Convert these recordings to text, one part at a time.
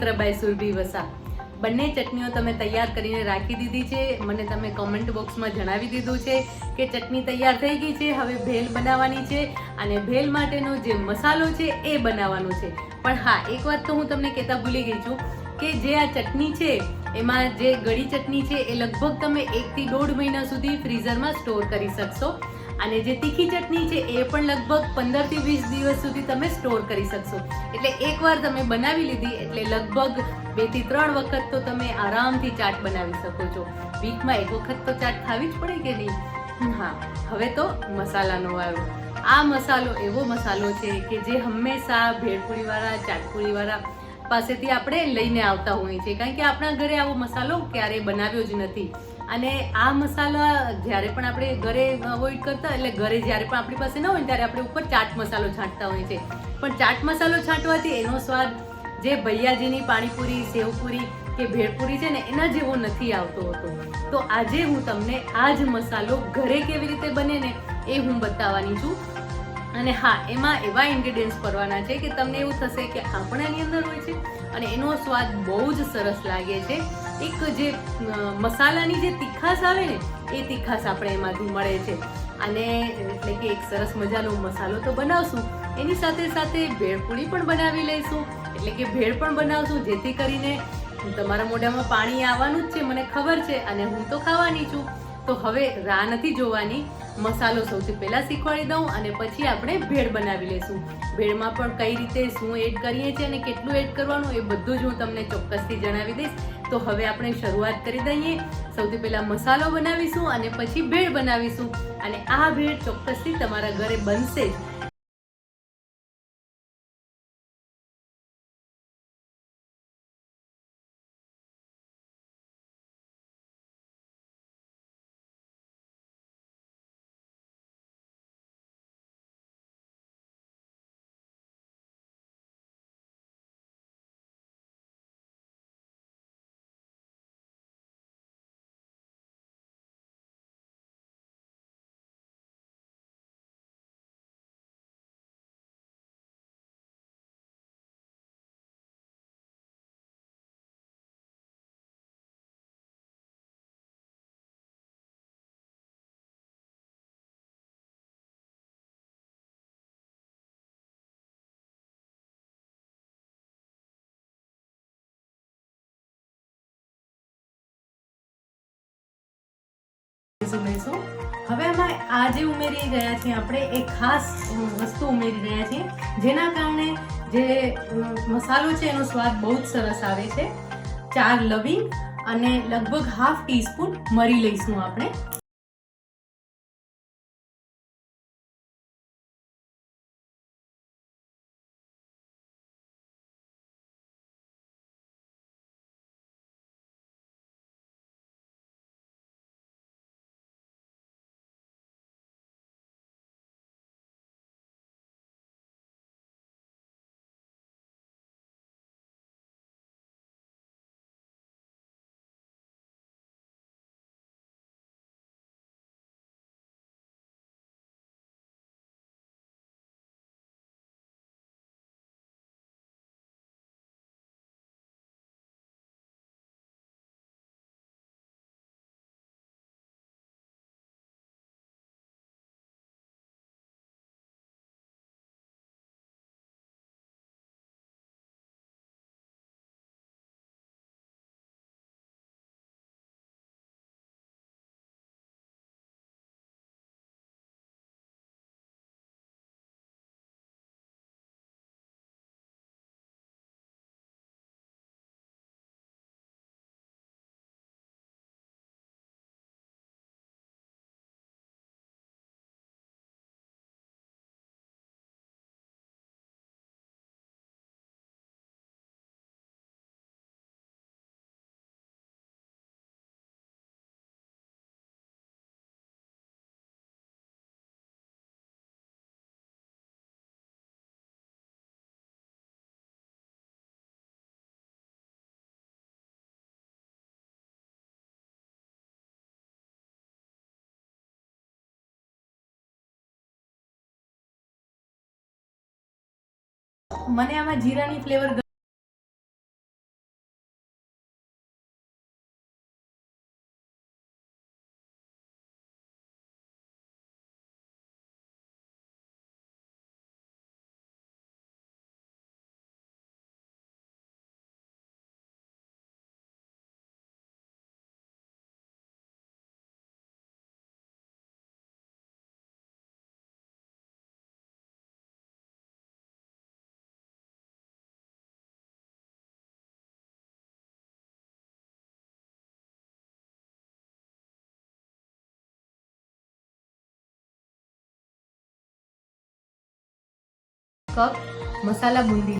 મંત્ર બાય સુરભી વસા. બંને ચટણીઓ તમે તૈયાર કરીને રાખી દીધી છે. મને તમે કમેન્ટ બોક્સમાં જણાવી દીધું છે કે ચટણી તૈયાર થઈ ગઈ છે. હવે ભેલ બનાવવાની છે અને ભેલ માટેનો જે મસાલો છે એ બનાવવાનો છે. પણ હા, એક વાત તો હું તમને કહેતા ભૂલી ગઈ છું કે જે આ ચટણી છે એમાં જે ગળી ચટણી છે એ લગભગ તમે 1 થી 1.5 મહિના સુધી ફ્રીઝરમાં સ્ટોર કરી શકશો. અને જે તીખી ચટણી છે એ પણ લગભગ 15 થી 20 દિવસ સુધી તમે સ્ટોર કરી શકશો. એટલે એકવાર તમે બનાવી લીધી એટલે લગભગ 2 થી 3 વખત તો તમે આરામથી ચાટ બનાવી શકો છો. વીકમાં 1 વખત તો ચાટ ખાવી જ પડે કે નહીં? હા, હવે તો મસાલાનો વારો. આ મસાલો એવો મસાલો છે કે જે હંમેશા ભેળપુરીવાળા, ચાટપુરીવાળા પાસેથી આપણે લઈને આવતા હોઈએ છીએ, કારણ કે આપણા ઘરે આવો મસાલો ક્યારેય બનાવ્યો જ નથી. અને આ મસાલા જ્યારે પણ આપણે ઘરે અવોઇડ કરતા, એટલે ઘરે જ્યારે પણ આપણી પાસે ન હોય ત્યારે આપણે ઉપર ચાટ મસાલો છાંટતા હોઈએ છીએ. પણ ચાટ મસાલો છાંટવાથી એનો સ્વાદ જે ભૈયાજીની પાણીપુરી, સેવપુરી કે ભેળપુરી છે ને એના જેવો નથી આવતો હોતો. તો આજે હું તમને આ જ મસાલો ઘરે કેવી રીતે બને ને એ હું બતાવવાની છું. અને હા, એમાં એવા ઇન્ગ્રેડિયન્ટ્સ પડવાના છે કે તમને એવું થશે કે આપણાની અંદર હોય છે અને એનો સ્વાદ બહુ જ સરસ લાગે છે. એક જે મસાલાની જે તીખાશ આવે ને એ તીખાશ આપણે એમાંથી મળે છે. અને એટલે કે એક સરસ મજાનો મસાલો તો બનાવશું, એની સાથે સાથે ભેળપુરી પણ બનાવી લઈશું. એટલે કે ભેળ પણ બનાવશું, જેથી કરીને તમારા મોઢામાં પાણી આવવાનું જ છે, મને ખબર છે, અને હું તો ખાવાની છું. તો હવે રાહ નથી જોવાની. મસાલો સૌથી પહેલા શીખવાડી દઉં અને પછી આપણે ભેળ બનાવી લઈશું. ભેળમાં પણ કઈ રીતે શું એડ કરીએ છીએ અને કેટલું એડ કરવાનું એ બધું જ હું તમને ચોક્કસથી જણાવી દઈશ. તો હવે આપણે શરૂઆત કરી દઈએ. સૌથી પહેલા મસાલો બનાવીશું અને પછી ભેળ બનાવીશું. અને આ ભેળ ચોક્કસથી તમારા ઘરે બનશે જ. હવે આમાં આ જે ઉમેરી રહ્યા છીએ આપણે એ ખાસ વસ્તુ ઉમેરી રહ્યા છીએ, જેના કારણે જે મસાલો છે એનો સ્વાદ બહુ જ સરસ આવે છે. 4 લવિંગ અને લગભગ ½ ટીસ્પૂન મરી લઈશું આપણે. મને આમાં જીરાની ફ્લેવર કપ મસાલા બુંદી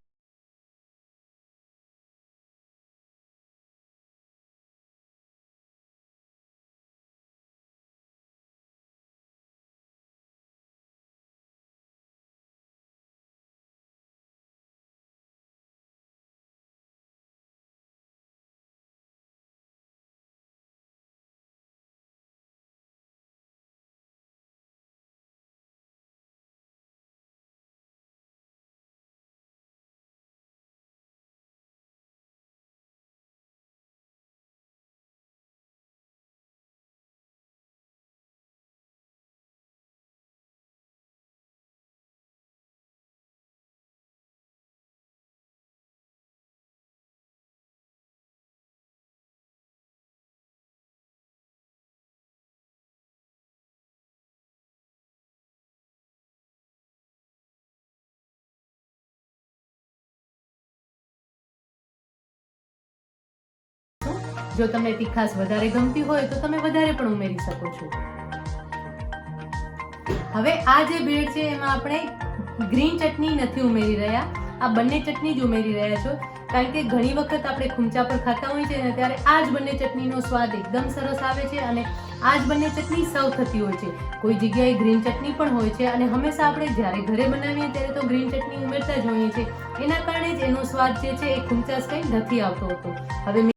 જો તમને તીખાશ વધારે ગમતી હોય તો તમે વધારે પણ ઉમેરી શકો છો. હવે આ જે ભેળ છે એમાં આપણે ગ્રીન ચટણી નથી ઉમેરી રહ્યા, આ બંને ચટણી જ ઉમેરી રહ્યા છો, કારણ કે ઘણી વખત આપણે ખુંચા પર ખાતા હોય છે ને ત્યારે આ જ બંને ચટણીનો સ્વાદ એકદમ સરસ આવે છે અને આ જ બંને ચટણી સર્વ થતી હોય છે. કોઈ જગ્યાએ ગ્રીન ચટણી પણ હોય છે અને હંમેશા આપણે જ્યારે ઘરે બનાવીએ ત્યારે તો ગ્રીન ચટણી ઉમેરતા જ હોઈએ છીએ, એના કારણે જ એનો સ્વાદ જે છે એ ખુંચાશ કંઈ નથી આવતો હતો. હવે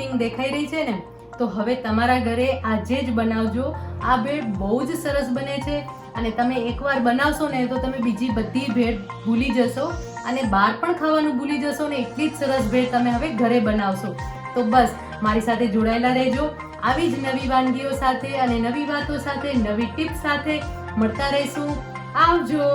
પિંક દેખાઈ રહી છે ને, તો હવે તમારા ઘરે આજે જ બનાવજો. આ ભેળ બહુ જ સરસ બને છે અને તમે એકવાર બનાવશો ને તો તમે બીજી બધી ભેળ ભૂલી જશો અને બહાર પણ ખાવાનું ભૂલી જશો ને એટલી જ સરસ ભેળ તમે હવે ઘરે બનાવશો. તો બસ મારી સાથે જોડાયેલા રહેજો. આવી જ નવી વાનગીઓ સાથે અને નવી વાતો સાથે, નવી ટિપ્સ સાથે મળતા રહીશું. આવજો.